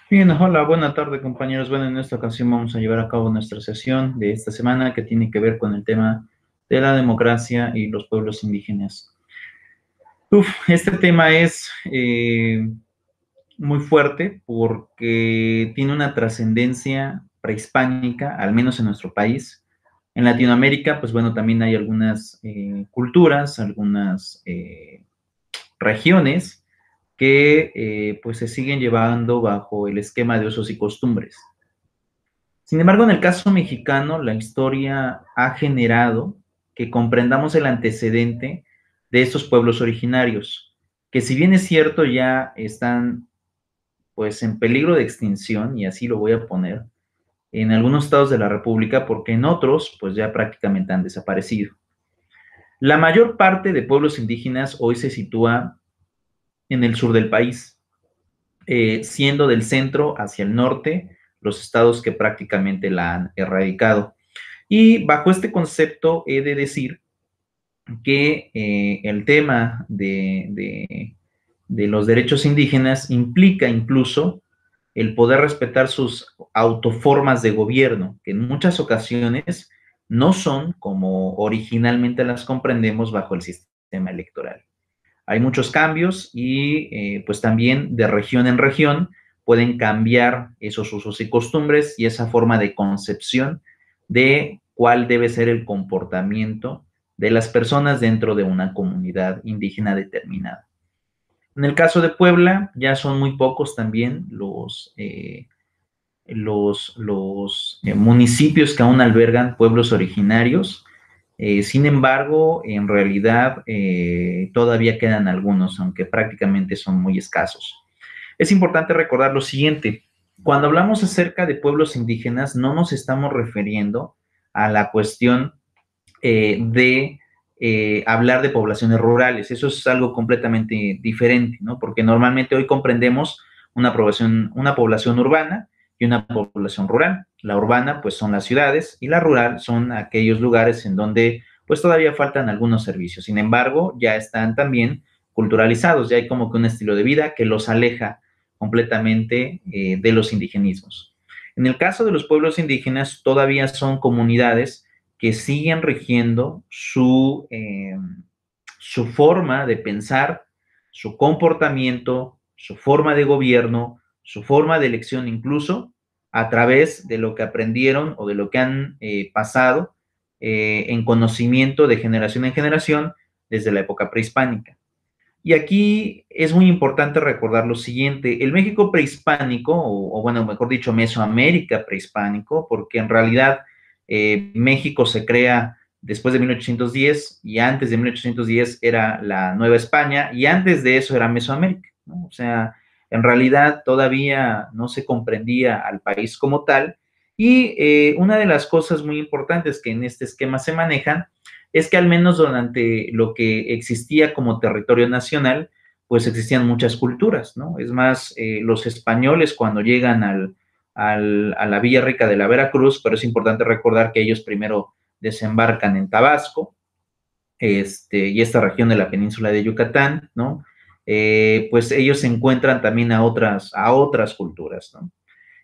Bien, hola, buena tarde compañeros. Bueno, en esta ocasión vamos a llevar a cabo nuestra sesión de esta semana que tiene que ver con el tema de la democracia y los pueblos indígenas. Este tema es muy fuerte porque tiene una trascendencia prehispánica, al menos en nuestro país. En Latinoamérica, pues bueno, también hay algunas culturas, algunas regiones que pues se siguen llevando bajo el esquema de usos y costumbres. Sin embargo, en el caso mexicano, la historia ha generado que comprendamos el antecedente de estos pueblos originarios, que si bien es cierto ya están pues en peligro de extinción, y así lo voy a poner, en algunos estados de la República, porque en otros pues ya prácticamente han desaparecido. La mayor parte de pueblos indígenas hoy se sitúa en el sur del país, siendo del centro hacia el norte los estados que prácticamente la han erradicado. Y bajo este concepto he de decir que el tema de los derechos indígenas implica incluso el poder respetar sus autoformas de gobierno, que en muchas ocasiones no son como originalmente las comprendemos bajo el sistema electoral. Hay muchos cambios y pues también de región en región pueden cambiar esos usos y costumbres y esa forma de concepción de cuál debe ser el comportamiento de las personas dentro de una comunidad indígena determinada. En el caso de Puebla, ya son muy pocos también los municipios que aún albergan pueblos originarios. Sin embargo, en realidad todavía quedan algunos, aunque prácticamente son muy escasos. Es importante recordar lo siguiente: cuando hablamos acerca de pueblos indígenas, no nos estamos refiriendo a la cuestión de hablar de poblaciones rurales. Eso es algo completamente diferente, ¿no? Porque normalmente hoy comprendemos una población urbana y una población rural. La urbana, pues, son las ciudades y la rural son aquellos lugares en donde, pues, todavía faltan algunos servicios. Sin embargo, ya están también culturalizados, ya hay como que un estilo de vida que los aleja completamente de los indigenismos. En el caso de los pueblos indígenas, todavía son comunidades que siguen rigiendo su forma de pensar, su comportamiento, su forma de gobierno, su forma de elección incluso, a través de lo que aprendieron o de lo que han pasado en conocimiento de generación en generación desde la época prehispánica. Y aquí es muy importante recordar lo siguiente: el México prehispánico, o bueno, mejor dicho, Mesoamérica prehispánico, porque en realidad México se crea después de 1810 y antes de 1810 era la Nueva España y antes de eso era Mesoamérica, ¿no? O sea, en realidad todavía no se comprendía al país como tal. Y una de las cosas muy importantes que en este esquema se manejan es que al menos durante lo que existía como territorio nacional, pues existían muchas culturas, ¿no? Es más, los españoles cuando llegan a la Villa Rica de la Veracruz, pero es importante recordar que ellos primero desembarcan en Tabasco, y esta región de la península de Yucatán, ¿no? Pues ellos se encuentran también a otras culturas, ¿no?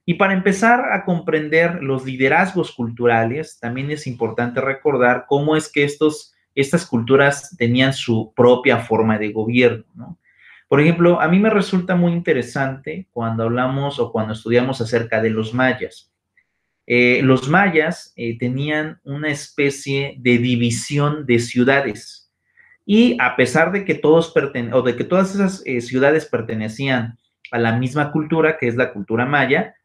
Y para empezar a comprender los liderazgos culturales, también es importante recordar cómo es que estas culturas tenían su propia forma de gobierno, ¿no? Por ejemplo, a mí me resulta muy interesante cuando hablamos o cuando estudiamos acerca de los mayas. Los mayas tenían una especie de división de ciudades y a pesar de que o de que todas esas ciudades pertenecían a la misma cultura, que es la cultura maya,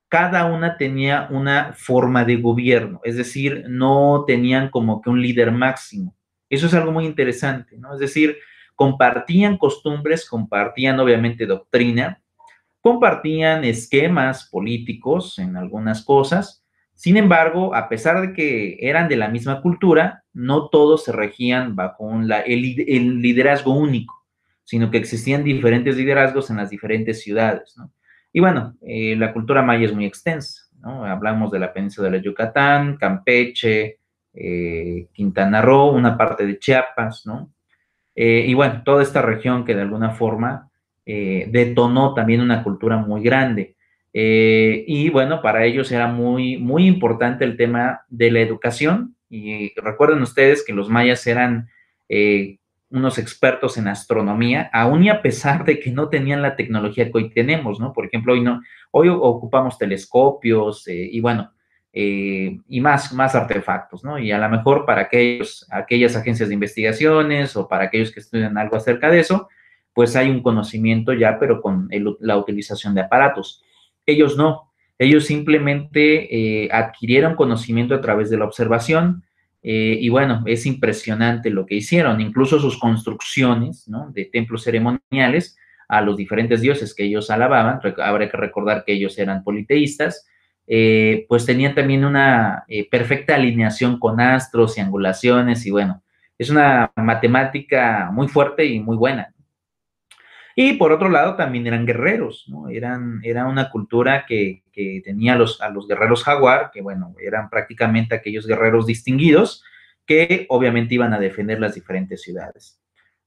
cada una tenía una forma de gobierno, es decir, no tenían como que un líder máximo. Eso es algo muy interesante, ¿no? Es decir, compartían costumbres, compartían obviamente doctrina, compartían esquemas políticos en algunas cosas. Sin embargo, a pesar de que eran de la misma cultura, no todos se regían bajo el liderazgo único, sino que existían diferentes liderazgos en las diferentes ciudades, ¿no? Y bueno, la cultura maya es muy extensa, ¿no? Hablamos de la península de Yucatán, Campeche, Quintana Roo, una parte de Chiapas, ¿no? Y bueno, toda esta región que de alguna forma detonó también una cultura muy grande. Y bueno, para ellos era muy, muy importante el tema de la educación. Y recuerden ustedes que los mayas eran unos expertos en astronomía, aún y a pesar de que no tenían la tecnología que hoy tenemos, ¿no? Por ejemplo, hoy ocupamos telescopios y bueno, y más artefactos, ¿no? Y a lo mejor para aquellas agencias de investigaciones o para aquellos que estudian algo acerca de eso, pues hay un conocimiento ya, pero con la utilización de aparatos. Ellos no, ellos simplemente adquirieron conocimiento a través de la observación y bueno, es impresionante lo que hicieron, incluso sus construcciones, ¿no? De templos ceremoniales a los diferentes dioses que ellos alababan, habrá que recordar que ellos eran politeístas, pues tenían también una perfecta alineación con astros y angulaciones y bueno, es una matemática muy fuerte y muy buena. Y por otro lado, también eran guerreros, ¿no? Era una cultura que tenía a los guerreros jaguar, que bueno, eran prácticamente aquellos guerreros distinguidos que obviamente iban a defender las diferentes ciudades.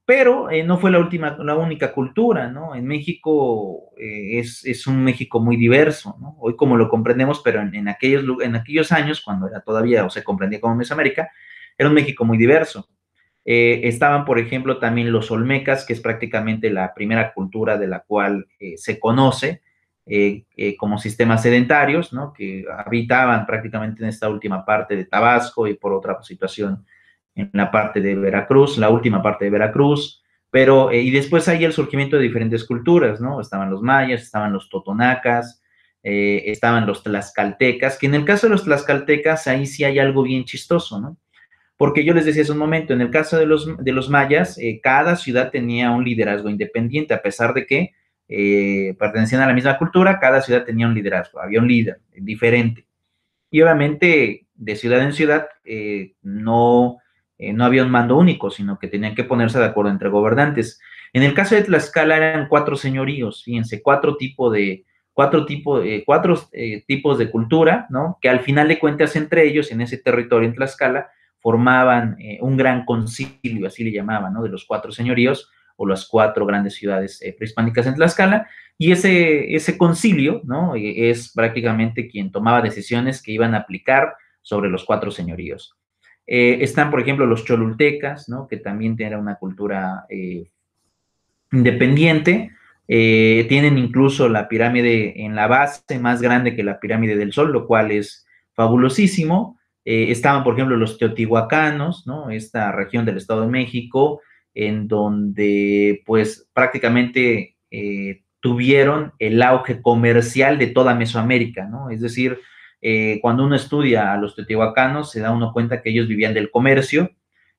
Pero no fue la única cultura, ¿no? En México es un México muy diverso, ¿no? Hoy como lo comprendemos, pero en aquellos años, cuando era todavía o se comprendía como Mesoamérica, era un México muy diverso. Estaban, por ejemplo, también los olmecas, que es prácticamente la primera cultura de la cual se conoce como sistemas sedentarios, ¿no? Que habitaban prácticamente en esta última parte de Tabasco y por otra situación en la parte de Veracruz, la última parte de Veracruz, pero y después hay el surgimiento de diferentes culturas, ¿no? Estaban los mayas, estaban los totonacas, estaban los tlaxcaltecas, que en el caso de los tlaxcaltecas ahí sí hay algo bien chistoso, ¿no? Porque yo les decía hace un momento, en el caso de los mayas, cada ciudad tenía un liderazgo independiente, a pesar de que pertenecían a la misma cultura, cada ciudad tenía un liderazgo, había un líder diferente. Y obviamente, de ciudad en ciudad, no había un mando único, sino que tenían que ponerse de acuerdo entre gobernantes. En el caso de Tlaxcala eran 4 señoríos, fíjense, cuatro tipos de cultura, ¿no? Que al final de cuentas entre ellos, en ese territorio en Tlaxcala, formaban un gran concilio, así le llamaban, ¿no? De los 4 señoríos o las 4 grandes ciudades prehispánicas en Tlaxcala, y ese concilio, ¿no? Es prácticamente quien tomaba decisiones que iban a aplicar sobre los 4 señoríos. Están, por ejemplo, los cholultecas, ¿no? Que también tienen una cultura independiente. Tienen incluso la pirámide en la base más grande que la pirámide del Sol, lo cual es fabulosísimo. Estaban, por ejemplo, los teotihuacanos, ¿no? Esta región del Estado de México, en donde, pues, prácticamente tuvieron el auge comercial de toda Mesoamérica, ¿no? Es decir, cuando uno estudia a los teotihuacanos, se da uno cuenta que ellos vivían del comercio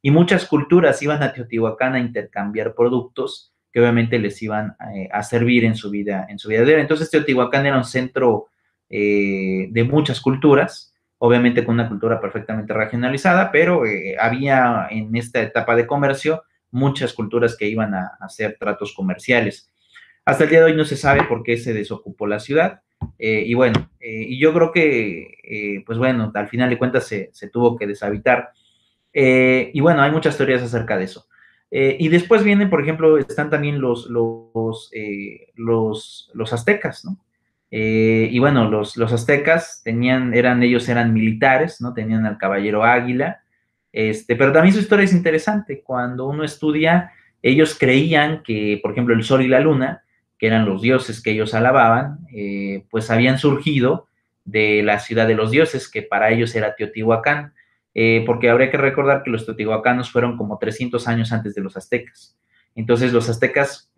y muchas culturas iban a Teotihuacán a intercambiar productos que obviamente les iban a servir en su vida diaria. Entonces, Teotihuacán era un centro de muchas culturas, obviamente con una cultura perfectamente regionalizada, pero había en esta etapa de comercio muchas culturas que iban a hacer tratos comerciales. Hasta el día de hoy no se sabe por qué se desocupó la ciudad. Y bueno, y yo creo que, pues bueno, al final de cuentas se tuvo que deshabitar. Y bueno, hay muchas teorías acerca de eso. Y después vienen, por ejemplo, están también los aztecas, ¿no? Y bueno, los aztecas ellos eran militares, ¿no? Tenían al caballero Águila, pero también su historia es interesante. Cuando uno estudia, ellos creían que, por ejemplo, el sol y la luna, que eran los dioses que ellos alababan, pues habían surgido de la ciudad de los dioses, que para ellos era Teotihuacán, porque habría que recordar que los teotihuacanos fueron como 300 años antes de los aztecas. Entonces los aztecas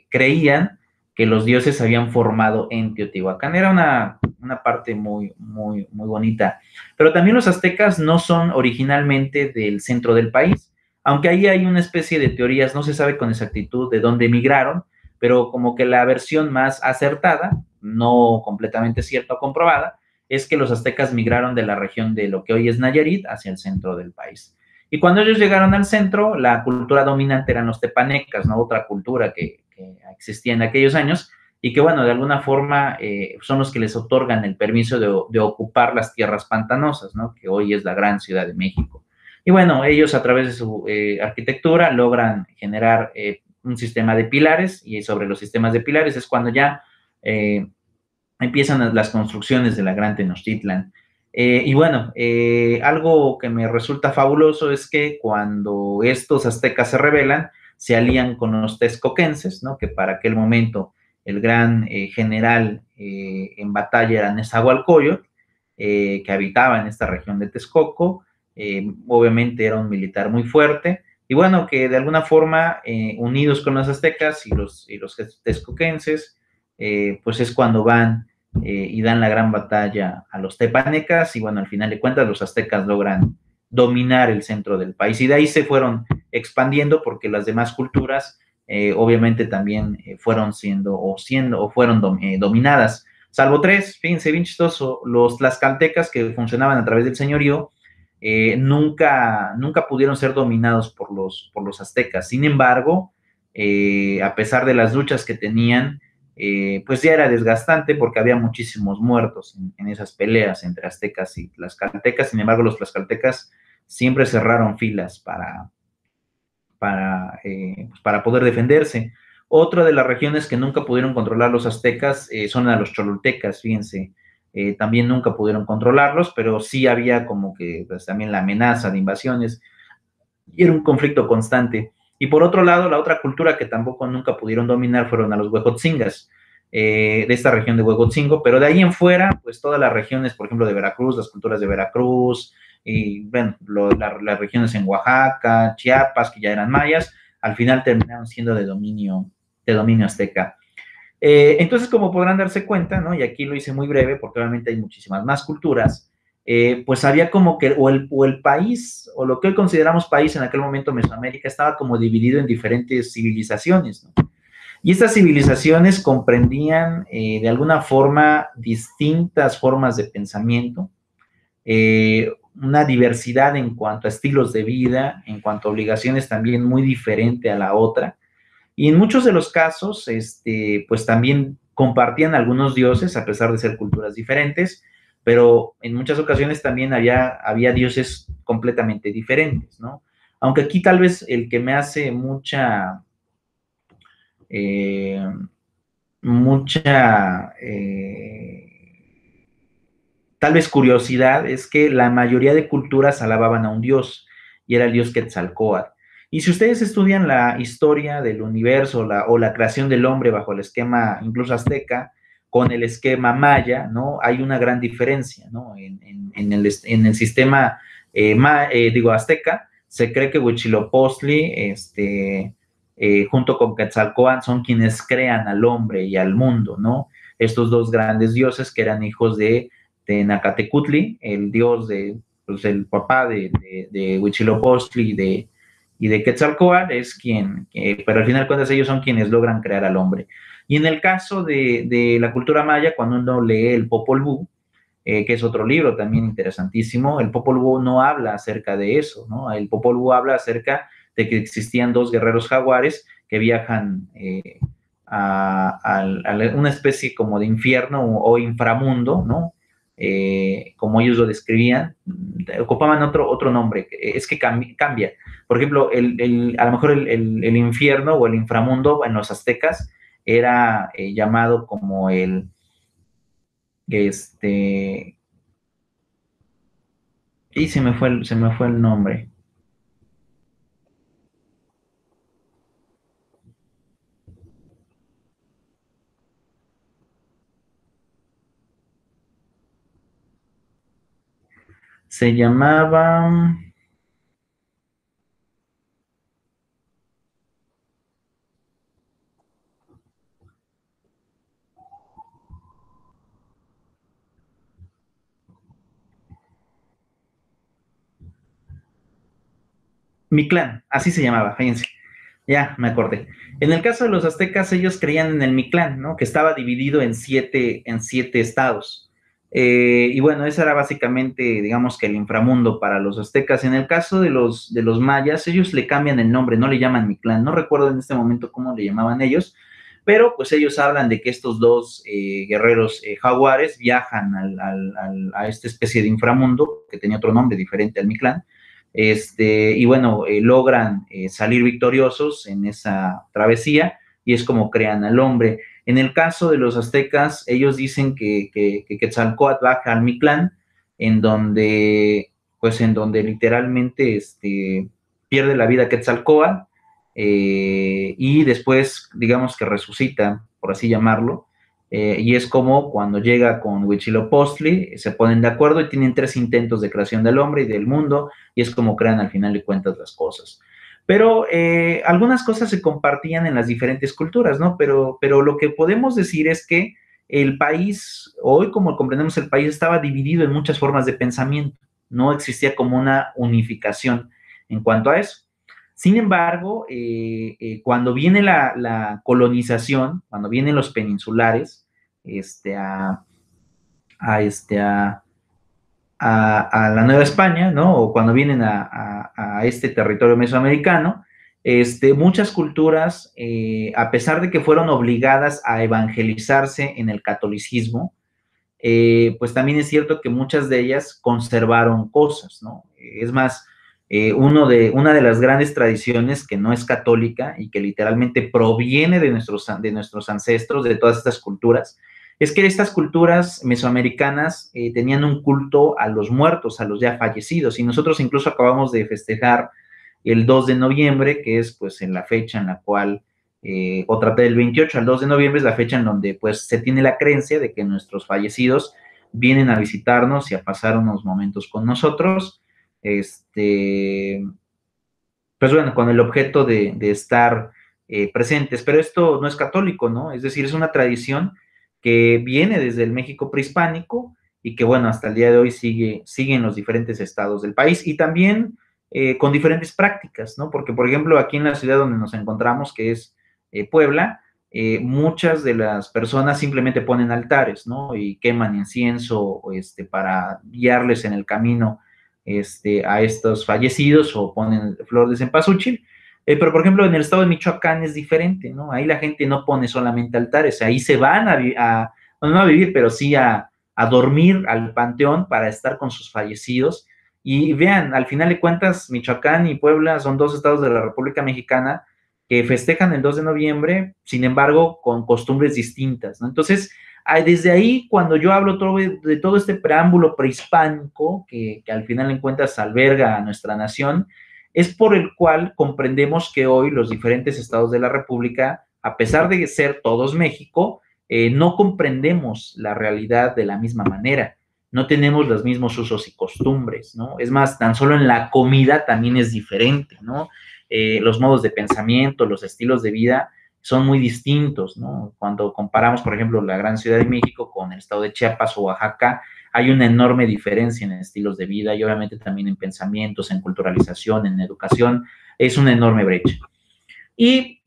creían que los dioses se habían formado en Teotihuacán. Era una parte muy, muy, muy bonita. Pero también los aztecas no son originalmente del centro del país, aunque ahí hay una especie de teorías, no se sabe con exactitud de dónde emigraron, pero como que la versión más acertada, no completamente cierta o comprobada, es que los aztecas migraron de la región de lo que hoy es Nayarit hacia el centro del país. Y cuando ellos llegaron al centro, la cultura dominante eran los tepanecas, ¿no? Otra cultura que existía en aquellos años y que, bueno, de alguna forma son los que les otorgan el permiso de ocupar las tierras pantanosas, ¿no? Que hoy es la gran Ciudad de México. Y bueno, ellos a través de su arquitectura logran generar un sistema de pilares y sobre los sistemas de pilares es cuando ya empiezan las construcciones de la Gran Tenochtitlan. Y bueno, algo que me resulta fabuloso es que cuando estos aztecas se rebelan, se alían con los texcoquenses, ¿no? Que para aquel momento el gran general en batalla era Nezahualcóyotl, que habitaba en esta región de Texcoco. Obviamente era un militar muy fuerte, y bueno, que de alguna forma, unidos con los aztecas y los texcoquenses, pues es cuando van y dan la gran batalla a los tepanecas, y bueno, al final de cuentas los aztecas logran dominar el centro del país, y de ahí se fueron expandiendo porque las demás culturas obviamente también fueron dominadas, salvo tres. Fíjense, bien chistoso, los tlaxcaltecas, que funcionaban a través del señorío, nunca pudieron ser dominados por los aztecas. Sin embargo, a pesar de las luchas que tenían, pues ya era desgastante porque había muchísimos muertos en esas peleas entre aztecas y tlaxcaltecas. Sin embargo, los tlaxcaltecas siempre cerraron filas pues para poder defenderse. Otra de las regiones que nunca pudieron controlar los aztecas son a los cholultecas, fíjense. También nunca pudieron controlarlos, pero sí había como que pues, también la amenaza de invasiones, y era un conflicto constante. Y por otro lado, la otra cultura que tampoco nunca pudieron dominar fueron a los huejotzingas, de esta región de Huejotzingo, pero de ahí en fuera, pues todas las regiones, por ejemplo, de Veracruz, las culturas de Veracruz, y bueno, las regiones en Oaxaca, Chiapas, que ya eran mayas, al final terminaron siendo de dominio azteca. Entonces, como podrán darse cuenta, ¿no? Y aquí lo hice muy breve porque obviamente hay muchísimas más culturas, pues había como que o el país, o lo que hoy consideramos país en aquel momento Mesoamérica, estaba como dividido en diferentes civilizaciones, ¿no? Y estas civilizaciones comprendían de alguna forma distintas formas de pensamiento, una diversidad en cuanto a estilos de vida, en cuanto a obligaciones también muy diferente a la otra. Y en muchos de los casos, pues también compartían algunos dioses, a pesar de ser culturas diferentes, pero en muchas ocasiones también había dioses completamente diferentes, ¿no? Aunque aquí tal vez el que me hace eh, tal vez curiosidad, es que la mayoría de culturas alababan a un dios, y era el dios Quetzalcóatl. Y si ustedes estudian la historia del universo o la creación del hombre bajo el esquema incluso azteca, con el esquema maya, ¿no? Hay una gran diferencia, ¿no? En el sistema, azteca, se cree que Huitzilopochtli, junto con Quetzalcóatl, son quienes crean al hombre y al mundo, ¿no? Estos dos grandes dioses que eran hijos de Nacatecutli, el dios pues el papá de Huitzilopochtli y de Quetzalcóatl, es pero al final de cuentas ellos son quienes logran crear al hombre. Y en el caso de la cultura maya, cuando uno lee el Popol Vuh, que es otro libro también interesantísimo, el Popol Vuh no habla acerca de eso, ¿no? El Popol Vuh habla acerca de que existían dos guerreros jaguares que viajan a una especie como de infierno o inframundo, ¿no? Como ellos lo describían, ocupaban otro nombre, es que cambia. Por ejemplo, a lo mejor el infierno o el inframundo en los aztecas era llamado como este, y se me fue el nombre. Se llamaba, Mictlán, así se llamaba, fíjense. Ya, me acordé. En el caso de los aztecas, ellos creían en el Mictlán, ¿no? Que estaba dividido en siete estados. Y bueno, ese era básicamente, digamos que el inframundo para los aztecas. En el caso de los mayas, ellos le cambian el nombre, no le llaman Mictlán. No recuerdo en este momento cómo le llamaban ellos, pero pues ellos hablan de que estos dos guerreros jaguares viajan a esta especie de inframundo, que tenía otro nombre diferente al Mictlán, y bueno, logran salir victoriosos en esa travesía, y es como crean al hombre. En el caso de los aztecas, ellos dicen que Quetzalcóatl baja al Mictlán, en donde, pues en donde literalmente pierde la vida Quetzalcóatl, y después, digamos que resucita, por así llamarlo, y es como cuando llega con Huitzilopochtli, se ponen de acuerdo y tienen 3 intentos de creación del hombre y del mundo, y es como crean al final de cuentas las cosas. Pero algunas cosas se compartían en las diferentes culturas, ¿no? Pero lo que podemos decir es que el país, hoy como comprendemos el país, estaba dividido en muchas formas de pensamiento, no existía como una unificación en cuanto a eso. Sin embargo, cuando viene la colonización, cuando vienen los peninsulares, este, a, a, este, a la Nueva España, ¿no? O cuando vienen a este territorio mesoamericano, muchas culturas, a pesar de que fueron obligadas a evangelizarse en el catolicismo, pues también es cierto que muchas de ellas conservaron cosas, ¿no? Es más, una de las grandes tradiciones que no es católica y que literalmente proviene de nuestros ancestros, de todas estas culturas, es que estas culturas mesoamericanas tenían un culto a los muertos, a los ya fallecidos, y nosotros incluso acabamos de festejar el 2 de noviembre, que es pues en la fecha en la cual, o trata del 28 al 2 de noviembre, es la fecha en donde pues se tiene la creencia de que nuestros fallecidos vienen a visitarnos y a pasar unos momentos con nosotros, pues bueno, con el objeto de estar presentes, pero esto no es católico, ¿no? Es decir, es una tradición que viene desde el México prehispánico y que, bueno, hasta el día de hoy sigue en los diferentes estados del país y también con diferentes prácticas, ¿no? Porque, por ejemplo, aquí en la ciudad donde nos encontramos, que es Puebla, muchas de las personas simplemente ponen altares, ¿no? Y queman incienso para guiarles en el camino a estos fallecidos o ponen flor de cempasúchil. Pero, por ejemplo, en el estado de Michoacán es diferente, ¿no? Ahí la gente no pone solamente altares, ahí se van bueno, no a vivir, pero sí a dormir al panteón para estar con sus fallecidos. Y vean, al final de cuentas, Michoacán y Puebla son 2 estados de la República Mexicana que festejan el 2 de noviembre, sin embargo, con costumbres distintas, ¿no? Entonces, desde ahí, cuando yo hablo de todo este preámbulo prehispánico que al final en cuentas alberga a nuestra nación, es por el cual comprendemos que hoy los diferentes estados de la República, a pesar de ser todos México, no comprendemos la realidad de la misma manera, no tenemos los mismos usos y costumbres, ¿no? Es más, tan solo en la comida también es diferente, ¿no? Los modos de pensamiento, los estilos de vida son muy distintos, ¿no? Cuando comparamos, por ejemplo, la gran Ciudad de México con el estado de Chiapas o Oaxaca, hay una enorme diferencia en estilos de vida y obviamente también en pensamientos, en culturalización, en educación, es una enorme brecha. Y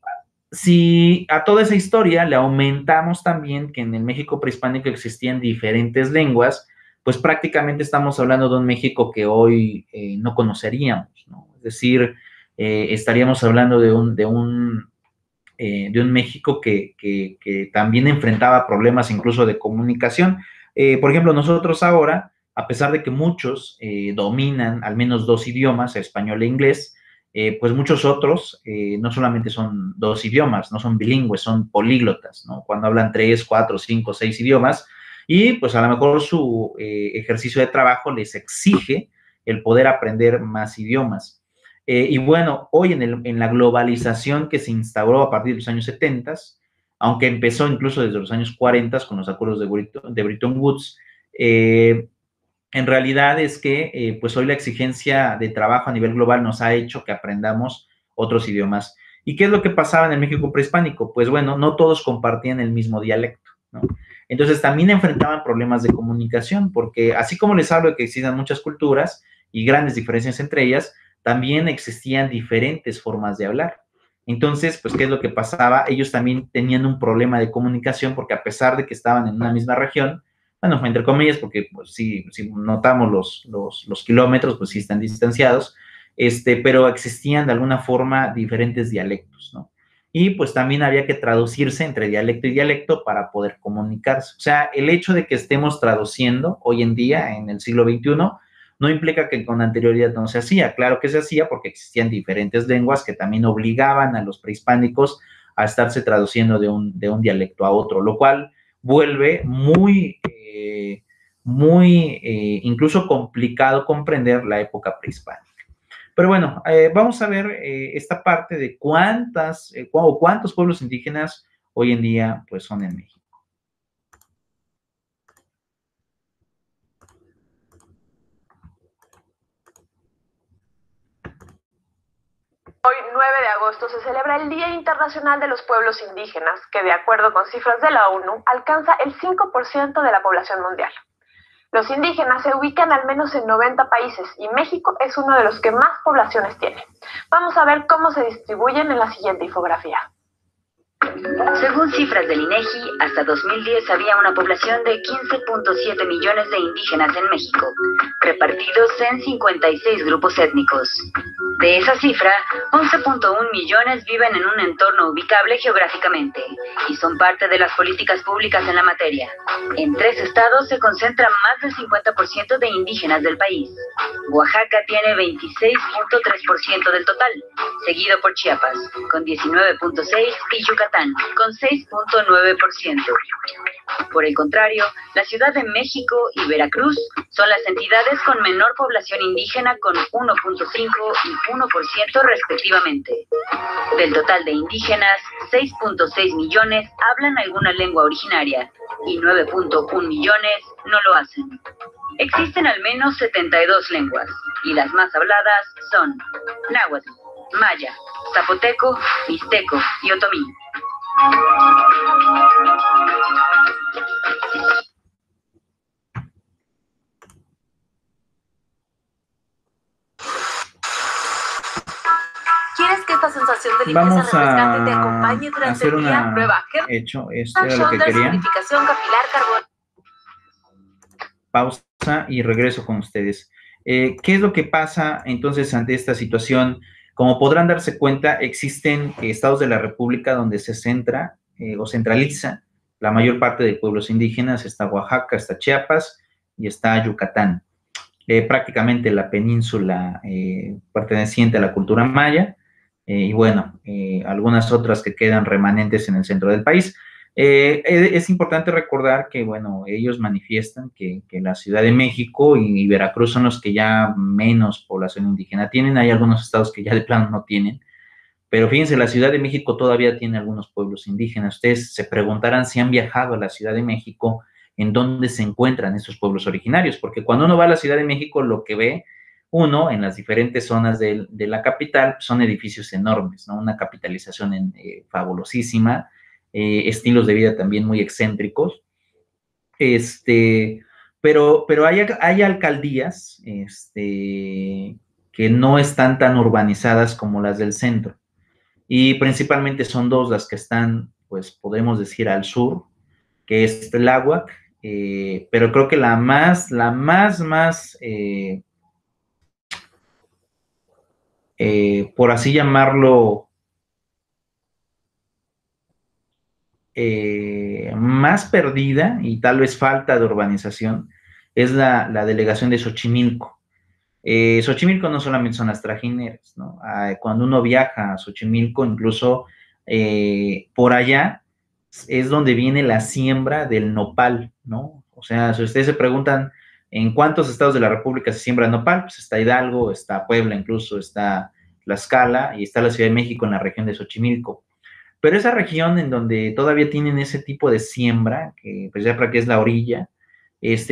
si a toda esa historia le aumentamos también que en el México prehispánico existían diferentes lenguas, pues prácticamente estamos hablando de un México que hoy no conoceríamos, ¿no? Es decir, estaríamos hablando de un México que también enfrentaba problemas incluso de comunicación. Por ejemplo, nosotros ahora, a pesar de que muchos dominan al menos 2 idiomas, español e inglés, pues muchos otros no solamente son 2 idiomas, no son bilingües, son políglotas, ¿no? Cuando hablan 3, 4, 5, 6 idiomas, y pues a lo mejor su ejercicio de trabajo les exige el poder aprender más idiomas. Y bueno, hoy en la globalización que se instauró a partir de los años 70, aunque empezó incluso desde los años 40 con los acuerdos de Bretton Woods, en realidad es que pues hoy la exigencia de trabajo a nivel global nos ha hecho que aprendamos otros idiomas. ¿Y qué es lo que pasaba en el México prehispánico? Pues bueno, no todos compartían el mismo dialecto, ¿no? Entonces también enfrentaban problemas de comunicación, porque así como les hablo de que existen muchas culturas y grandes diferencias entre ellas, también existían diferentes formas de hablar. Entonces, pues, ¿qué es lo que pasaba? Ellos también tenían un problema de comunicación porque a pesar de que estaban en una misma región, bueno, entre comillas, porque pues, si notamos los kilómetros, pues sí están distanciados, pero existían de alguna forma diferentes dialectos, ¿no? Y pues también había que traducirse entre dialecto y dialecto para poder comunicarse. O sea, el hecho de que estemos traduciendo hoy en día, en el siglo XXI, no implica que con anterioridad no se hacía. Claro que se hacía porque existían diferentes lenguas que también obligaban a los prehispánicos a estarse traduciendo de un dialecto a otro, lo cual vuelve incluso complicado comprender la época prehispánica. Pero bueno, vamos a ver esta parte de cuántos pueblos indígenas hoy en día pues son en México. Hoy, 9 de agosto, se celebra el Día Internacional de los Pueblos Indígenas, que de acuerdo con cifras de la ONU, alcanza el 5% de la población mundial. Los indígenas se ubican al menos en 90 países y México es uno de los que más poblaciones tiene. Vamos a ver cómo se distribuyen en la siguiente infografía. Según cifras del INEGI, hasta 2010 había una población de 15.7 millones de indígenas en México, repartidos en 56 grupos étnicos. De esa cifra, 11.1 millones viven en un entorno ubicable geográficamente y son parte de las políticas públicas en la materia. En 3 estados se concentra más del 50% de indígenas del país. Oaxaca tiene 26.3% del total, seguido por Chiapas, con 19.6% y Yucatán, con 6.9%. Por el contrario, la Ciudad de México y Veracruz son las entidades con menor población indígena, con 1.5% y 1% respectivamente. Del total de indígenas, 6.6 millones hablan alguna lengua originaria y 9.1 millones no lo hacen. Existen al menos 72 lenguas y las más habladas son náhuatl, maya, zapoteco, mixteco y otomí. ¿Quieres que esta sensación de limpieza refrescante te acompañe durante el día? Prueba esto era lo que quería. Pausa y regreso con ustedes. ¿Qué es lo que pasa entonces ante esta situación? Como podrán darse cuenta, existen estados de la República donde se centra o centraliza la mayor parte de pueblos indígenas. Está Oaxaca, está Chiapas y está Yucatán. Prácticamente la península perteneciente a la cultura maya, y bueno, algunas otras que quedan remanentes en el centro del país. Es importante recordar que, bueno, ellos manifiestan que la Ciudad de México y Veracruz son los que ya menos población indígena tienen. Hay algunos estados que ya de plano no tienen, pero fíjense, la Ciudad de México todavía tiene algunos pueblos indígenas. Ustedes se preguntarán si han viajado a la Ciudad de México, en dónde se encuentran estos pueblos originarios, porque cuando uno va a la Ciudad de México, lo que ve uno en las diferentes zonas de la capital son edificios enormes, ¿no? Una capitalización fabulosísima, estilos de vida también muy excéntricos, pero hay alcaldías que no están tan urbanizadas como las del centro, y principalmente son dos las que están, pues podemos decir, al sur, que es Tláhuac, pero creo que la más, por así llamarlo, más perdida y tal vez falta de urbanización, es la delegación de Xochimilco. Xochimilco no solamente son las trajineras, ¿no? Cuando uno viaja a Xochimilco, incluso por allá es donde viene la siembra del nopal, ¿no? O sea, si ustedes se preguntan en cuántos estados de la República se siembra nopal, pues está Hidalgo, está Puebla, incluso está Tlaxcala y está la Ciudad de México en la región de Xochimilco. Pero esa región en donde todavía tienen ese tipo de siembra, que pues ya para que es la orilla,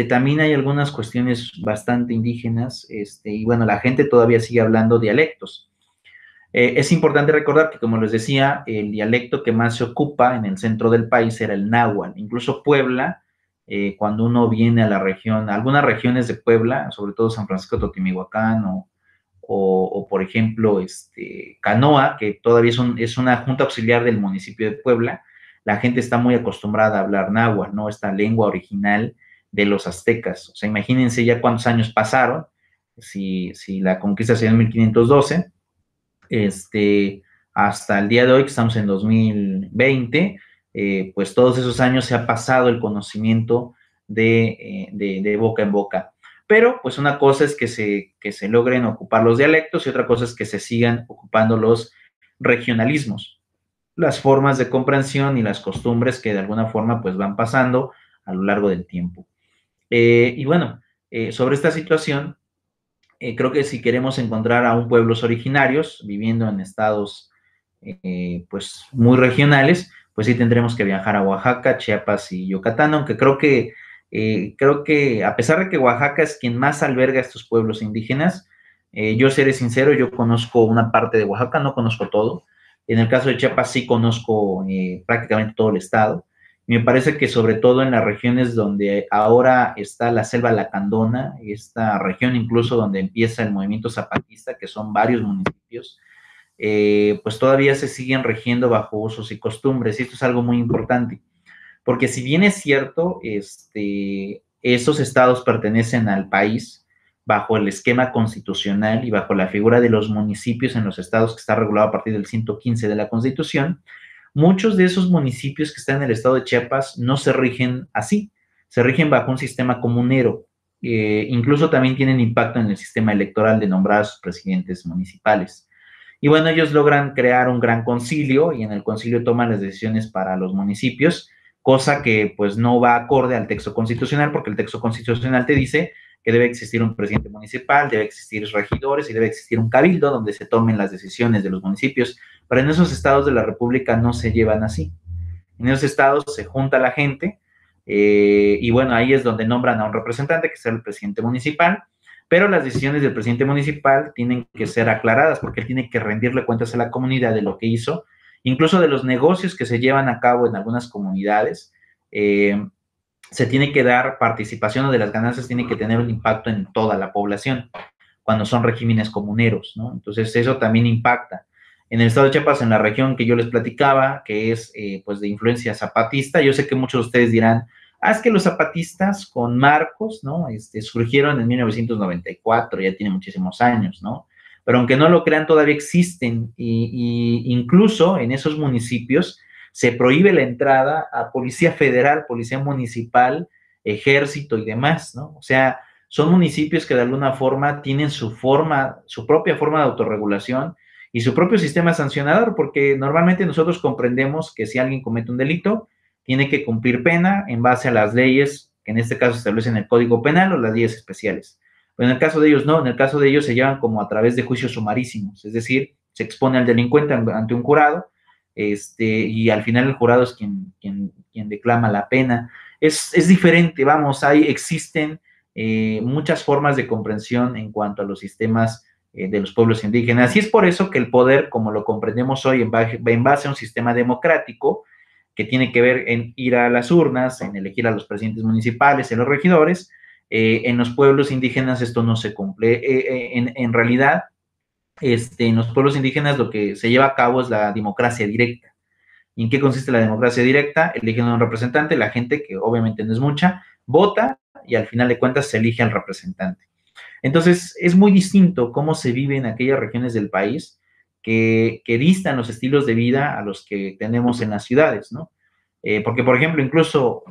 también hay algunas cuestiones bastante indígenas, y bueno, la gente todavía sigue hablando dialectos. Es importante recordar que, como les decía, el dialecto que más se ocupa en el centro del país era el náhuatl. Incluso Puebla, cuando uno viene a la región, a algunas regiones de Puebla, sobre todo San Francisco de Totimihuacán o por ejemplo, Canoa, que todavía es una junta auxiliar del municipio de Puebla, la gente está muy acostumbrada a hablar náhuatl, ¿no? Esta lengua original de los aztecas. O sea, imagínense ya cuántos años pasaron, si la conquista se dio en 1512, hasta el día de hoy, que estamos en 2020, pues todos esos años se ha pasado el conocimiento de boca en boca. Pero, pues una cosa es que se logren ocupar los dialectos y otra cosa es que se sigan ocupando los regionalismos. las formas de comprensión y las costumbres que de alguna forma pues van pasando a lo largo del tiempo. Y bueno, sobre esta situación, creo que si queremos encontrar aún pueblos originarios viviendo en estados pues muy regionales, pues sí tendremos que viajar a Oaxaca, Chiapas y Yucatán, aunque creo que a pesar de que Oaxaca es quien más alberga estos pueblos indígenas, yo seré sincero, yo conozco una parte de Oaxaca, no conozco todo. En el caso de Chiapas sí conozco prácticamente todo el estado. Y me parece que sobre todo en las regiones donde ahora está la selva lacandona, esta región incluso donde empieza el movimiento zapatista, que son varios municipios, pues todavía se siguen rigiendo bajo usos y costumbres. Y esto es algo muy importante, porque si bien es cierto, esos estados pertenecen al país bajo el esquema constitucional y bajo la figura de los municipios en los estados que está regulado a partir del 115 de la Constitución, muchos de esos municipios que están en el estado de Chiapas no se rigen así, se rigen bajo un sistema comunero. Incluso también tienen impacto en el sistema electoral de nombrar a sus presidentes municipales. Y bueno, ellos logran crear un gran concilio y en el concilio toman las decisiones para los municipios, cosa que pues no va acorde al texto constitucional, porque el texto constitucional te dice que debe existir un presidente municipal, debe existir regidores y debe existir un cabildo donde se tomen las decisiones de los municipios, pero en esos estados de la República no se llevan así. En esos estados se junta la gente y bueno, ahí es donde nombran a un representante que es el presidente municipal, pero las decisiones del presidente municipal tienen que ser aclaradas porque él tiene que rendirle cuentas a la comunidad de lo que hizo, incluso de los negocios que se llevan a cabo en algunas comunidades. Se tiene que dar participación o de las ganancias tiene que tener un impacto en toda la población cuando son regímenes comuneros, ¿no? Entonces eso también impacta. En el estado de Chiapas, en la región que yo les platicaba, que es pues de influencia zapatista, yo sé que muchos de ustedes dirán, es que los zapatistas con Marcos, ¿no? Surgieron en 1994, ya tiene muchísimos años, ¿no? Pero aunque no lo crean, todavía existen y incluso en esos municipios se prohíbe la entrada a policía federal, policía municipal, ejército y demás, ¿no? O sea, son municipios que de alguna forma tienen su propia forma de autorregulación y su propio sistema sancionador, porque normalmente nosotros comprendemos que si alguien comete un delito, tiene que cumplir pena en base a las leyes que en este caso establecen el Código Penal o las leyes especiales. Pero en el caso de ellos no, en el caso de ellos se llevan como a través de juicios sumarísimos, es decir, se expone al delincuente ante un jurado, y al final el jurado es quien declama la pena. Es diferente, vamos, existen muchas formas de comprensión en cuanto a los sistemas de los pueblos indígenas, y es por eso que el poder, como lo comprendemos hoy, en base a un sistema democrático, que tiene que ver en ir a las urnas, en elegir a los presidentes municipales, en los regidores, en los pueblos indígenas esto no se cumple. En realidad, en los pueblos indígenas lo que se lleva a cabo es la democracia directa. ¿Y en qué consiste la democracia directa? Eligen a un representante, la gente, que obviamente no es mucha, vota y al final de cuentas se elige al representante. Entonces, es muy distinto cómo se vive en aquellas regiones del país que distan los estilos de vida a los que tenemos en las ciudades, ¿no? Porque, por ejemplo, incluso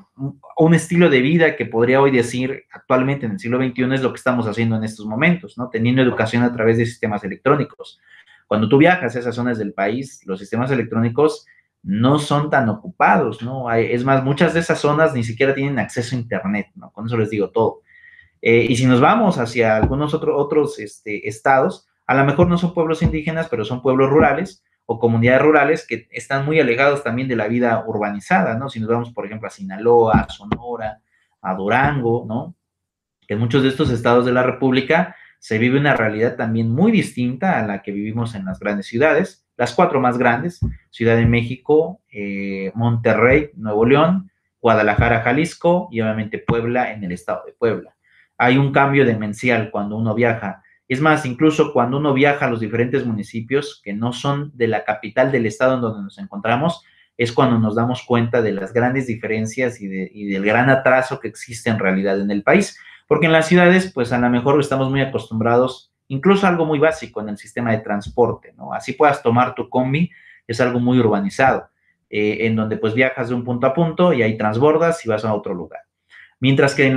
un estilo de vida que podría hoy decir actualmente en el siglo XXI es lo que estamos haciendo en estos momentos, ¿no? Teniendo educación a través de sistemas electrónicos. Cuando tú viajas a esas zonas del país, los sistemas electrónicos no son tan ocupados, ¿no? Es más, muchas de esas zonas ni siquiera tienen acceso a Internet, ¿no? Con eso les digo todo. Y si nos vamos hacia algunos otros estados, a lo mejor no son pueblos indígenas, pero son pueblos rurales o comunidades rurales que están muy alejados también de la vida urbanizada, ¿no? Si nos vamos, por ejemplo, a Sinaloa, a Sonora, a Durango, ¿no? Que en muchos de estos estados de la República se vive una realidad también muy distinta a la que vivimos en las grandes ciudades, las 4 más grandes, Ciudad de México, Monterrey, Nuevo León, Guadalajara, Jalisco y obviamente Puebla en el estado de Puebla. Hay un cambio demencial cuando uno viaja. Es más, incluso cuando uno viaja a los diferentes municipios que no son de la capital del estado en donde nos encontramos, es cuando nos damos cuenta de las grandes diferencias y del gran atraso que existe en realidad en el país. Porque en las ciudades, pues a lo mejor estamos muy acostumbrados, incluso a algo muy básico en el sistema de transporte, ¿no? Así puedas tomar tu combi, es algo muy urbanizado, en donde pues viajas de un punto a punto y ahí transbordas y vas a otro lugar. Mientras que en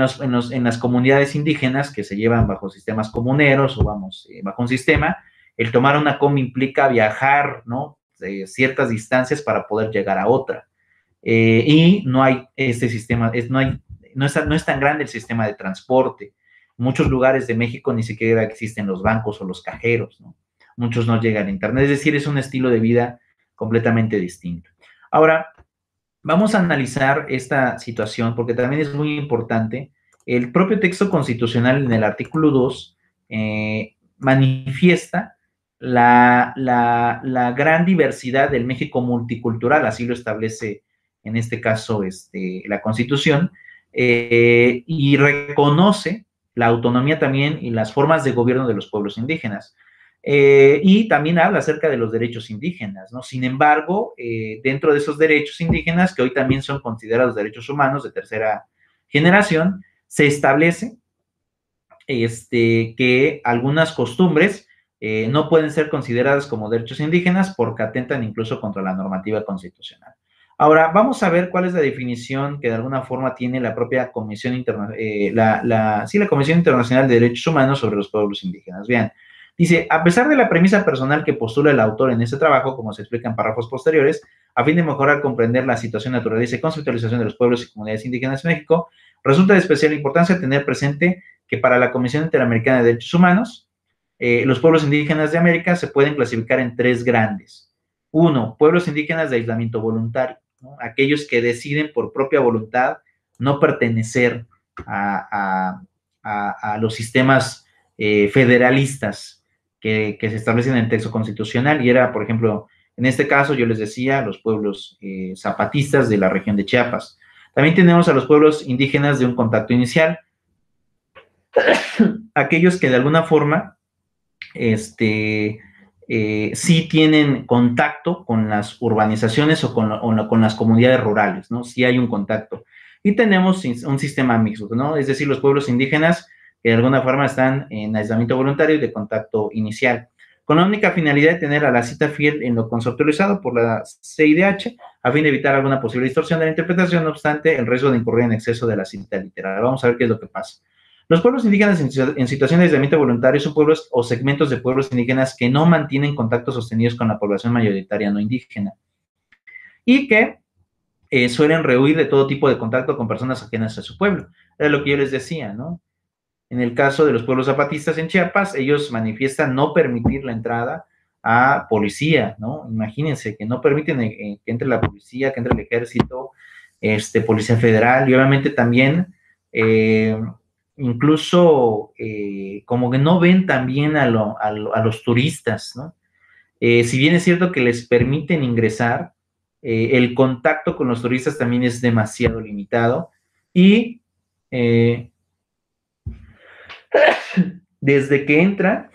las comunidades indígenas que se llevan bajo sistemas comuneros o bajo un sistema, el tomar una combi implica viajar, ¿no? ciertas distancias para poder llegar a otra. Y no hay este sistema, no es tan grande el sistema de transporte. En muchos lugares de México ni siquiera existen los bancos o los cajeros, ¿no? Muchos no llegan a internet, es decir, es un estilo de vida completamente distinto. Ahora, vamos a analizar esta situación porque también es muy importante. El propio texto constitucional en el artículo 2 manifiesta la gran diversidad del México multicultural, así lo establece en este caso la Constitución, y reconoce la autonomía también y las formas de gobierno de los pueblos indígenas. Y también habla acerca de los derechos indígenas, ¿no? Sin embargo, dentro de esos derechos indígenas, que hoy también son considerados derechos humanos de tercera generación, se establece que algunas costumbres no pueden ser consideradas como derechos indígenas porque atentan incluso contra la normativa constitucional. Ahora, vamos a ver cuál es la definición que de alguna forma tiene la propia Comisión la Comisión Internacional de Derechos Humanos sobre los Pueblos Indígenas. Vean, dice, a pesar de la premisa personal que postula el autor en este trabajo, como se explica en párrafos posteriores, a fin de mejorar, comprender la situación, naturaleza y conceptualización de los pueblos y comunidades indígenas en México, resulta de especial importancia tener presente que para la Comisión Interamericana de Derechos Humanos, los pueblos indígenas de América se pueden clasificar en tres grandes. Uno, pueblos indígenas de aislamiento voluntario, ¿no? Aquellos que deciden por propia voluntad no pertenecer a los sistemas federalistas que se establecen en el texto constitucional, y era, por ejemplo, en este caso yo les decía, los pueblos zapatistas de la región de Chiapas. También tenemos a los pueblos indígenas de un contacto inicial, aquellos que de alguna forma sí tienen contacto con las urbanizaciones o con las comunidades rurales, ¿no? Sí hay un contacto. Y tenemos un sistema mixto, ¿no? Es decir, los pueblos indígenas que de alguna forma están en aislamiento voluntario y de contacto inicial, con la única finalidad de tener a la cita fiel en lo conceptualizado por la CIDH, a fin de evitar alguna posible distorsión de la interpretación, no obstante, el riesgo de incurrir en exceso de la cita literal. Vamos a ver qué es lo que pasa. Los pueblos indígenas en situación de aislamiento voluntario son pueblos o segmentos de pueblos indígenas que no mantienen contactos sostenidos con la población mayoritaria no indígena y que suelen rehuir de todo tipo de contacto con personas ajenas a su pueblo. Era lo que yo les decía, ¿no? En el caso de los pueblos zapatistas en Chiapas, ellos manifiestan no permitir la entrada a policía, ¿no? Imagínense que no permiten que entre la policía, que entre el ejército, policía federal, y obviamente también incluso como que no ven también a los turistas, ¿no? Si bien es cierto que les permiten ingresar, el contacto con los turistas también es demasiado limitado y desde que entra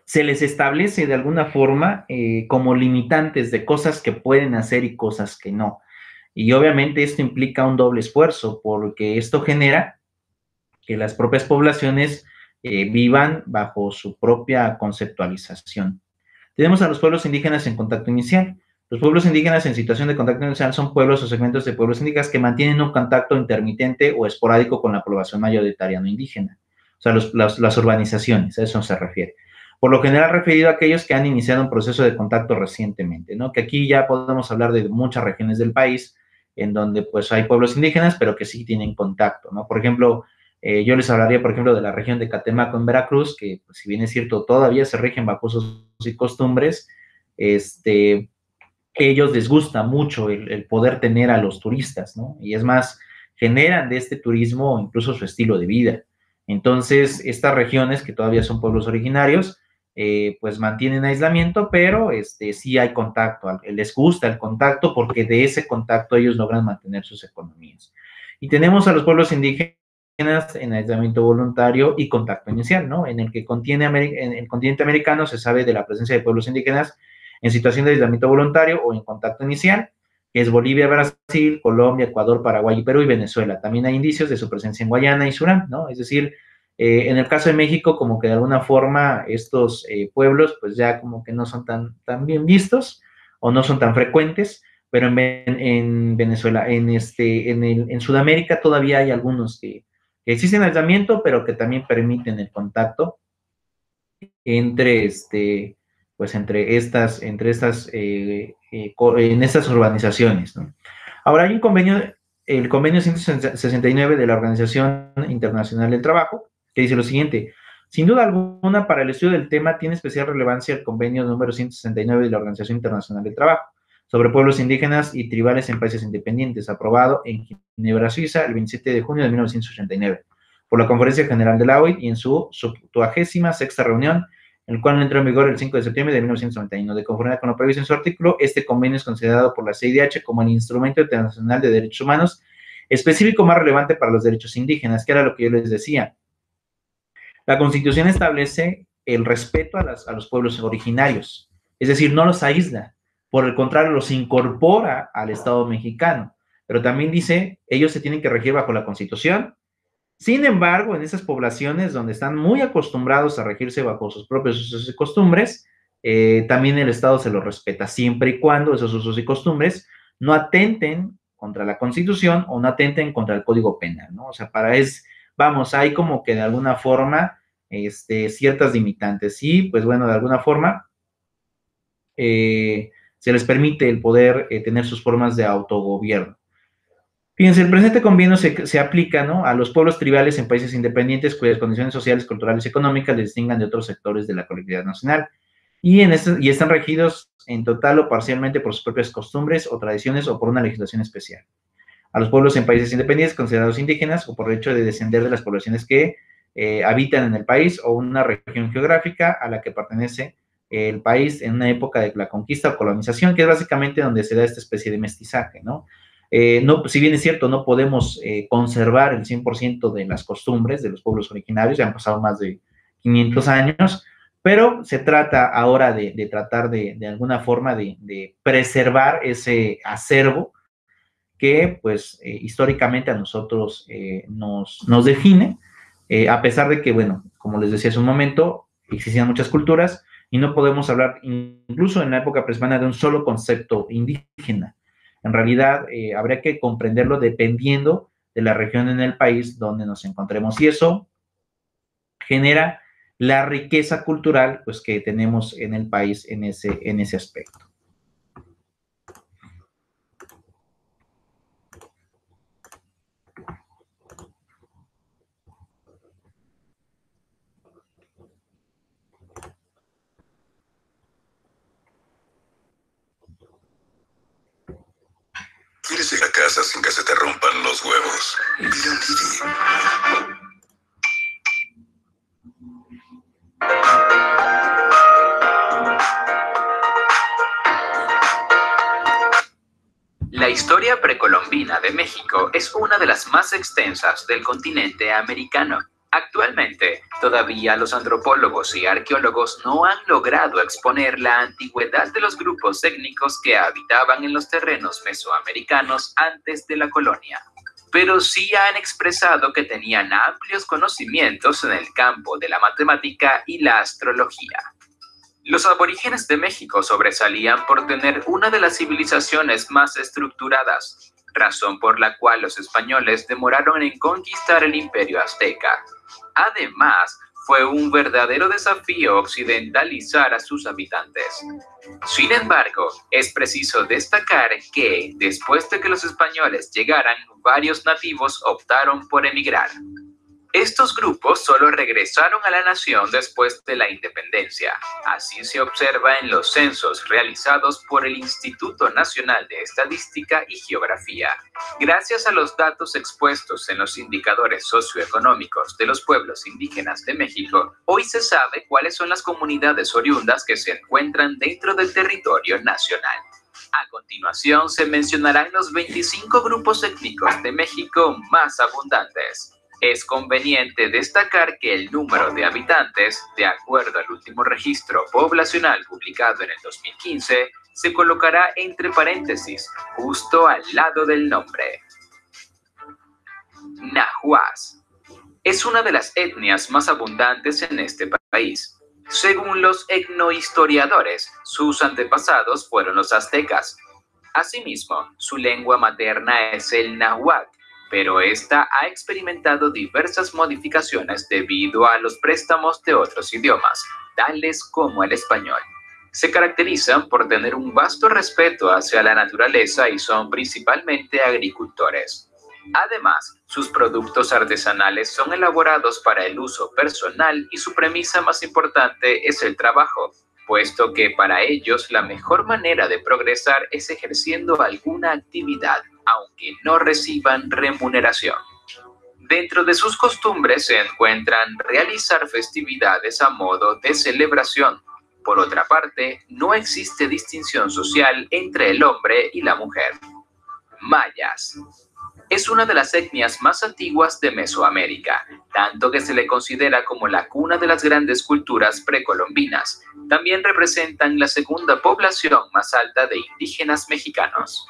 se les establece de alguna forma como limitantes de cosas que pueden hacer y cosas que no. Y obviamente esto implica un doble esfuerzo porque esto genera que las propias poblaciones vivan bajo su propia conceptualización. Tenemos a los pueblos indígenas en contacto inicial. Los pueblos indígenas en situación de contacto inicial son pueblos o segmentos de pueblos indígenas que mantienen un contacto intermitente o esporádico con la población mayoritaria no indígena. O sea, las urbanizaciones, a eso se refiere. Por lo general referido a aquellos que han iniciado un proceso de contacto recientemente, ¿no? Que aquí ya podemos hablar de muchas regiones del país en donde pues hay pueblos indígenas, pero que sí tienen contacto, ¿no? Por ejemplo, yo les hablaría, por ejemplo, de la región de Catemaco en Veracruz, que pues, si bien es cierto, todavía se rigen bajo sus y costumbres, ellos les gusta mucho el poder tener a los turistas, ¿no? Y es más, generan de este turismo incluso su estilo de vida. Entonces, estas regiones, que todavía son pueblos originarios, pues mantienen aislamiento, pero sí hay contacto, les gusta el contacto porque de ese contacto ellos logran mantener sus economías. Y tenemos a los pueblos indígenas en aislamiento voluntario y contacto inicial, ¿no? En el que en el continente americano se sabe de la presencia de pueblos indígenas en situación de aislamiento voluntario o en contacto inicial, que es Bolivia, Brasil, Colombia, Ecuador, Paraguay, Perú y Venezuela. También hay indicios de su presencia en Guayana y Surinam, ¿no? Es decir, en el caso de México, como que de alguna forma estos pueblos, pues ya como que no son tan bien vistos o no son tan frecuentes, pero en Venezuela, en Sudamérica todavía hay algunos que existen aislamiento, pero que también permiten el contacto entre pues en estas urbanizaciones, ¿no? Ahora hay un convenio, el convenio 169 de la Organización Internacional del Trabajo, que dice lo siguiente: sin duda alguna, para el estudio del tema tiene especial relevancia el convenio número 169 de la Organización Internacional del Trabajo sobre pueblos indígenas y tribales en países independientes, aprobado en Ginebra, Suiza, el 27 de junio de 1989, por la Conferencia General de la OIT y en su 76ª reunión, el cual entró en vigor el 5 de septiembre de 1991. De conformidad con lo previsto en su artículo, este convenio es considerado por la CIDH como el instrumento internacional de derechos humanos específico más relevante para los derechos indígenas, que era lo que yo les decía. La Constitución establece el respeto a los pueblos originarios, es decir, no los aísla, por el contrario, los incorpora al Estado mexicano, pero también dice, ellos se tienen que regir bajo la Constitución. Sin embargo, en esas poblaciones donde están muy acostumbrados a regirse bajo sus propios usos y costumbres, también el Estado se los respeta, siempre y cuando esos usos y costumbres no atenten contra la Constitución o no atenten contra el Código Penal, ¿no? O sea, vamos, hay como que de alguna forma ciertas limitantes y, pues bueno, de alguna forma se les permite el poder tener sus formas de autogobierno. Fíjense, el presente convenio se aplica, ¿no?, a los pueblos tribales en países independientes cuyas condiciones sociales, culturales y económicas les distingan de otros sectores de la colectividad nacional y están regidos en total o parcialmente por sus propias costumbres o tradiciones o por una legislación especial. A los pueblos en países independientes considerados indígenas o por el hecho de descender de las poblaciones que habitan en el país o una región geográfica a la que pertenece el país en una época de la conquista o colonización, que es básicamente donde se da esta especie de mestizaje, ¿no? Si bien es cierto, no podemos conservar el 100% de las costumbres de los pueblos originarios, ya han pasado más de 500 años, pero se trata ahora de tratar de alguna forma de preservar ese acervo que, pues, históricamente a nosotros nos define, a pesar de que, bueno, como les decía hace un momento, existían muchas culturas y no podemos hablar, incluso en la época prehispánica, de un solo concepto indígena. En realidad, habría que comprenderlo dependiendo de la región en el país donde nos encontremos. Y eso genera la riqueza cultural, pues, que tenemos en el país en ese aspecto. ¿Quieres llegar a casa sin que se te rompan los huevos? Pide un Didi. La historia precolombina de México es una de las más extensas del continente americano. Actualmente, todavía los antropólogos y arqueólogos no han logrado exponer la antigüedad de los grupos étnicos que habitaban en los terrenos mesoamericanos antes de la colonia, pero sí han expresado que tenían amplios conocimientos en el campo de la matemática y la astrología. Los aborígenes de México sobresalían por tener una de las civilizaciones más estructuradas, razón por la cual los españoles demoraron en conquistar el imperio azteca. Además, fue un verdadero desafío occidentalizar a sus habitantes. Sin embargo, es preciso destacar que, después de que los españoles llegaran, varios nativos optaron por emigrar. Estos grupos solo regresaron a la nación después de la independencia. Así se observa en los censos realizados por el Instituto Nacional de Estadística y Geografía. Gracias a los datos expuestos en los indicadores socioeconómicos de los pueblos indígenas de México, hoy se sabe cuáles son las comunidades oriundas que se encuentran dentro del territorio nacional. A continuación se mencionarán los 25 grupos étnicos de México más abundantes. Es conveniente destacar que el número de habitantes, de acuerdo al último registro poblacional publicado en el 2015, se colocará entre paréntesis, justo al lado del nombre. Nahuas. Es una de las etnias más abundantes en este país. Según los etnohistoriadores, sus antepasados fueron los aztecas. Asimismo, su lengua materna es el náhuatl, pero esta ha experimentado diversas modificaciones debido a los préstamos de otros idiomas, tales como el español. Se caracterizan por tener un vasto respeto hacia la naturaleza y son principalmente agricultores. Además, sus productos artesanales son elaborados para el uso personal y su premisa más importante es el trabajo, puesto que para ellos la mejor manera de progresar es ejerciendo alguna actividad, aunque no reciban remuneración. Dentro de sus costumbres se encuentran realizar festividades a modo de celebración. Por otra parte, no existe distinción social entre el hombre y la mujer. Mayas. Es una de las etnias más antiguas de Mesoamérica, tanto que se le considera como la cuna de las grandes culturas precolombinas. También representan la segunda población más alta de indígenas mexicanos.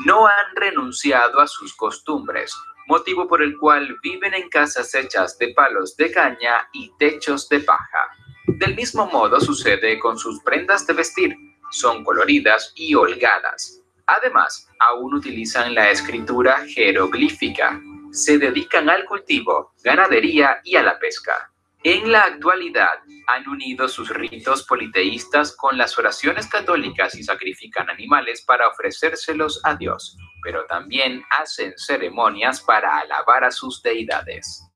No han renunciado a sus costumbres, motivo por el cual viven en casas hechas de palos de caña y techos de paja. Del mismo modo sucede con sus prendas de vestir, son coloridas y holgadas. Además, aún utilizan la escritura jeroglífica. Se dedican al cultivo, ganadería y a la pesca. En la actualidad, han unido sus ritos politeístas con las oraciones católicas y sacrifican animales para ofrecérselos a Dios, pero también hacen ceremonias para alabar a sus deidades.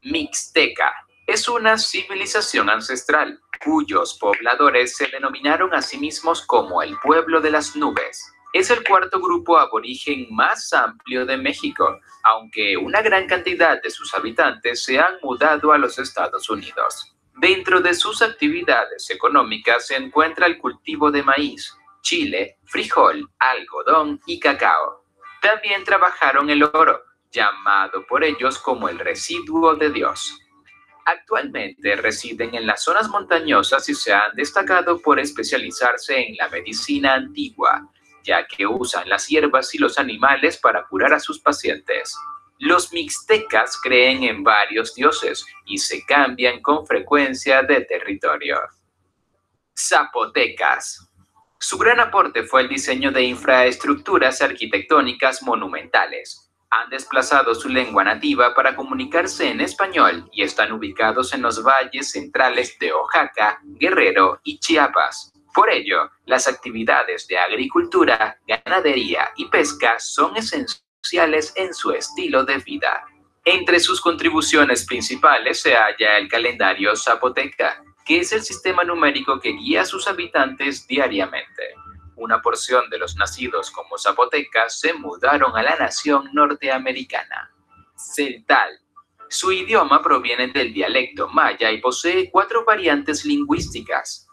Mixteca. Es una civilización ancestral, cuyos pobladores se denominaron a sí mismos como el pueblo de las nubes. Es el cuarto grupo aborigen más amplio de México, aunque una gran cantidad de sus habitantes se han mudado a los Estados Unidos. Dentro de sus actividades económicas se encuentra el cultivo de maíz, chile, frijol, algodón y cacao. También trabajaron el oro, llamado por ellos como el residuo de Dios. Actualmente residen en las zonas montañosas y se han destacado por especializarse en la medicina antigua, ya que usan las hierbas y los animales para curar a sus pacientes. Los mixtecas creen en varios dioses y se cambian con frecuencia de territorio. Zapotecas. Su gran aporte fue el diseño de infraestructuras arquitectónicas monumentales. Han desplazado su lengua nativa para comunicarse en español y están ubicados en los valles centrales de Oaxaca, Guerrero y Chiapas. Por ello, las actividades de agricultura, ganadería y pesca son esenciales en su estilo de vida. Entre sus contribuciones principales se halla el calendario zapoteca, que es el sistema numérico que guía a sus habitantes diariamente. Una porción de los nacidos como zapotecas se mudaron a la nación norteamericana. Celtal. Su idioma proviene del dialecto maya y posee 4 variantes lingüísticas.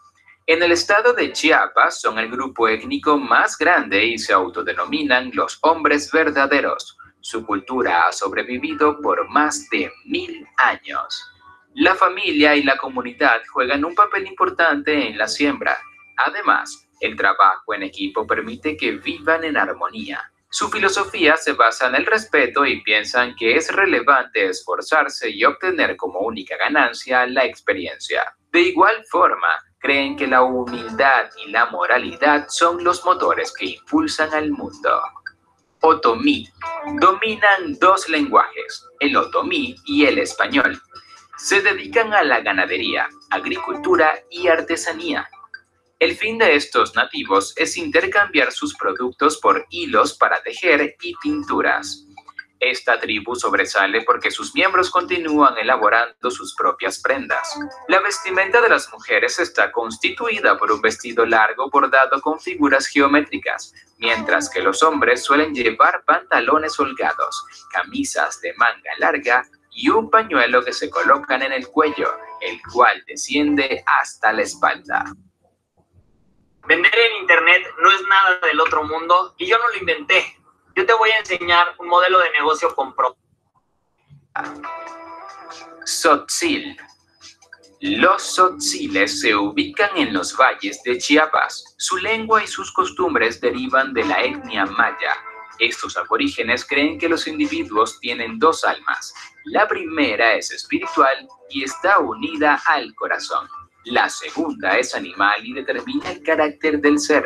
En el estado de Chiapas son el grupo étnico más grande y se autodenominan los hombres verdaderos. Su cultura ha sobrevivido por más de 1000 años. La familia y la comunidad juegan un papel importante en la siembra. Además, el trabajo en equipo permite que vivan en armonía. Su filosofía se basa en el respeto y piensan que es relevante esforzarse y obtener como única ganancia la experiencia. De igual forma, creen que la humildad y la moralidad son los motores que impulsan al mundo. Otomí. Dominan 2 lenguajes, el otomí y el español. Se dedican a la ganadería, agricultura y artesanía. El fin de estos nativos es intercambiar sus productos por hilos para tejer y pinturas. Esta tribu sobresale porque sus miembros continúan elaborando sus propias prendas. La vestimenta de las mujeres está constituida por un vestido largo bordado con figuras geométricas, mientras que los hombres suelen llevar pantalones holgados, camisas de manga larga y un pañuelo que se colocan en el cuello, el cual desciende hasta la espalda. Vender en internet no es nada del otro mundo y yo no lo inventé. Yo te voy a enseñar un modelo de negocio comprobado. Tzotzil. Los tzotziles se ubican en los valles de Chiapas. Su lengua y sus costumbres derivan de la etnia maya. Estos aborígenes creen que los individuos tienen 2 almas. La primera es espiritual y está unida al corazón. La segunda es animal y determina el carácter del ser.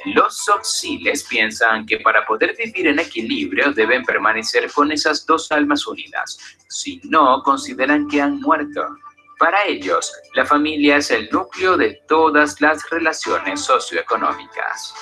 Los tzotziles piensan que para poder vivir en equilibrio deben permanecer con esas 2 almas unidas. Si no, consideran que han muerto. Para ellos, la familia es el núcleo de todas las relaciones socioeconómicas.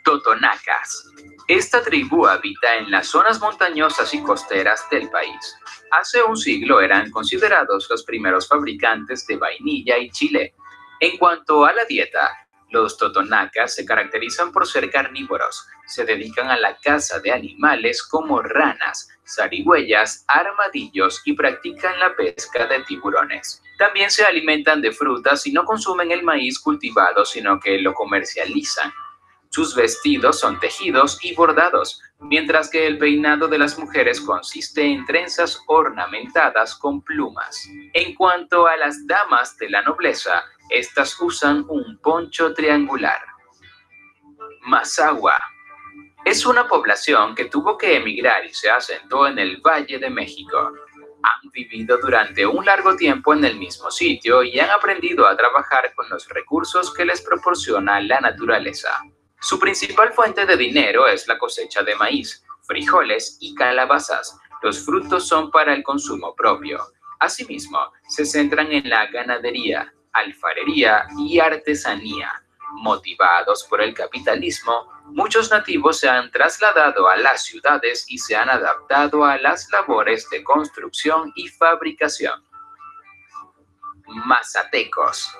Totonacas. Esta tribu habita en las zonas montañosas y costeras del país. Hace un siglo eran considerados los primeros fabricantes de vainilla y chile. En cuanto a la dieta, los totonacas se caracterizan por ser carnívoros. Se dedican a la caza de animales como ranas, zarigüeyas, armadillos y practican la pesca de tiburones. También se alimentan de frutas y no consumen el maíz cultivado, sino que lo comercializan. Sus vestidos son tejidos y bordados, mientras que el peinado de las mujeres consiste en trenzas ornamentadas con plumas. En cuanto a las damas de la nobleza, estas usan un poncho triangular. Mazahua. Es una población que tuvo que emigrar y se asentó en el Valle de México. Han vivido durante un largo tiempo en el mismo sitio y han aprendido a trabajar con los recursos que les proporciona la naturaleza. Su principal fuente de dinero es la cosecha de maíz, frijoles y calabazas. Los frutos son para el consumo propio. Asimismo, se centran en la ganadería, alfarería y artesanía. Motivados por el capitalismo, muchos nativos se han trasladado a las ciudades y se han adaptado a las labores de construcción y fabricación. Mazatecos.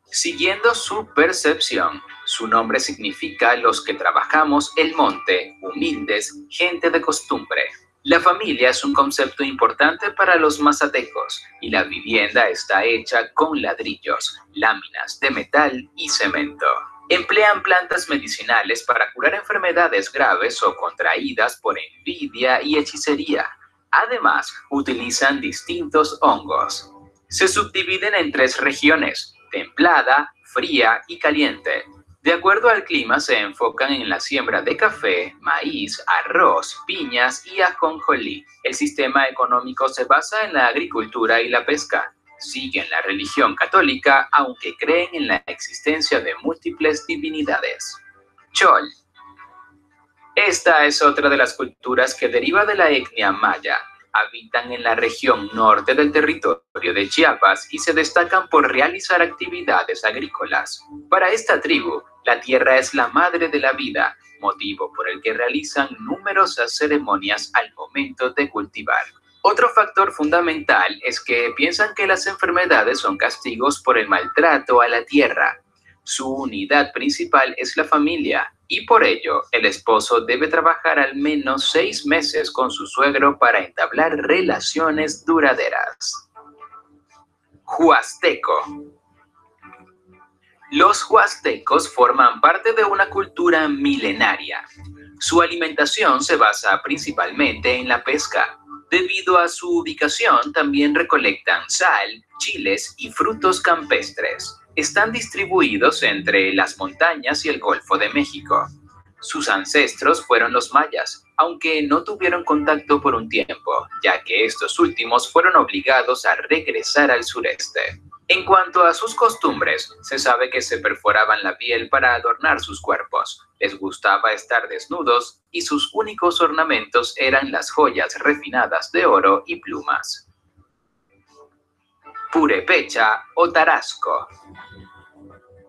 Siguiendo su percepción, su nombre significa los que trabajamos el monte, humildes, gente de costumbre. La familia es un concepto importante para los mazatecos y la vivienda está hecha con ladrillos, láminas de metal y cemento. Emplean plantas medicinales para curar enfermedades graves o contraídas por envidia y hechicería. Además, utilizan distintos hongos. Se subdividen en 3 regiones: templada, fría y caliente. De acuerdo al clima, se enfocan en la siembra de café, maíz, arroz, piñas y ajonjolí. El sistema económico se basa en la agricultura y la pesca. Siguen la religión católica, aunque creen en la existencia de múltiples divinidades. Chol. Esta es otra de las culturas que deriva de la etnia maya. Habitan en la región norte del territorio de Chiapas y se destacan por realizar actividades agrícolas. Para esta tribu, la tierra es la madre de la vida, motivo por el que realizan numerosas ceremonias al momento de cultivar. Otro factor fundamental es que piensan que las enfermedades son castigos por el maltrato a la tierra. Su unidad principal es la familia, y por ello el esposo debe trabajar al menos 6 meses con su suegro para entablar relaciones duraderas. Huasteco. Los huastecos forman parte de una cultura milenaria. Su alimentación se basa principalmente en la pesca. Debido a su ubicación, también recolectan sal, chiles y frutos campestres. Están distribuidos entre las montañas y el Golfo de México. Sus ancestros fueron los mayas, aunque no tuvieron contacto por un tiempo, ya que estos últimos fueron obligados a regresar al sureste. En cuanto a sus costumbres, se sabe que se perforaban la piel para adornar sus cuerpos. Les gustaba estar desnudos y sus únicos ornamentos eran las joyas refinadas de oro y plumas. Purépecha o Tarasco.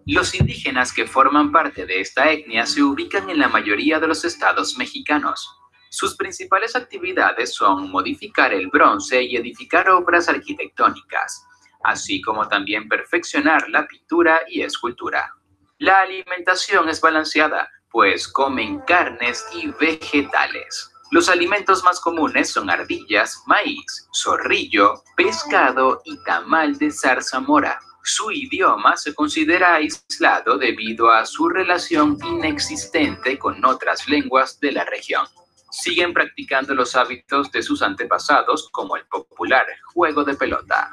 Los indígenas que forman parte de esta etnia se ubican en la mayoría de los estados mexicanos. Sus principales actividades son modificar el bronce y edificar obras arquitectónicas, así como también perfeccionar la pintura y escultura. La alimentación es balanceada, pues comen carnes y vegetales. Los alimentos más comunes son ardillas, maíz, zorrillo, pescado y tamal de zarzamora. Su idioma se considera aislado debido a su relación inexistente con otras lenguas de la región. Siguen practicando los hábitos de sus antepasados, como el popular juego de pelota.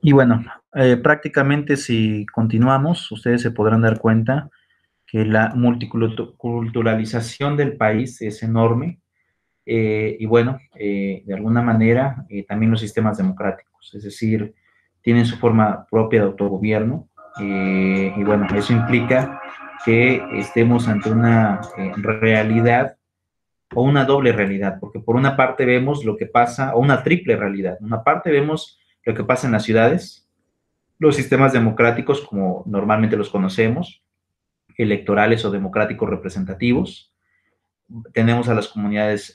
Y bueno, prácticamente si continuamos, ustedes se podrán dar cuenta que la multiculturalización del país es enorme. Y bueno, de alguna manera también los sistemas democráticos, es decir, tienen su forma propia de autogobierno, y bueno, eso implica que estemos ante una realidad o una doble realidad, porque por una parte vemos lo que pasa, o una triple realidad. Una parte vemos lo que pasa en las ciudades, los sistemas democráticos como normalmente los conocemos, electorales o democráticos representativos. Tenemos a las comunidades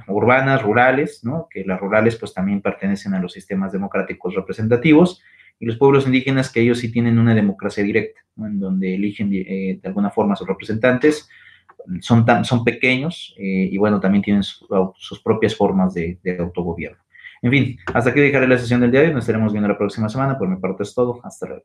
urbanas, rurales, ¿no? Que las rurales pues también pertenecen a los sistemas democráticos representativos, y los pueblos indígenas, que ellos sí tienen una democracia directa, ¿no? En donde eligen de alguna forma a sus representantes, son pequeños y bueno, también tienen sus propias formas de autogobierno. En fin, hasta aquí dejaré la sesión del día de hoy. Nos estaremos viendo la próxima semana. Por mi parte es todo. Hasta luego.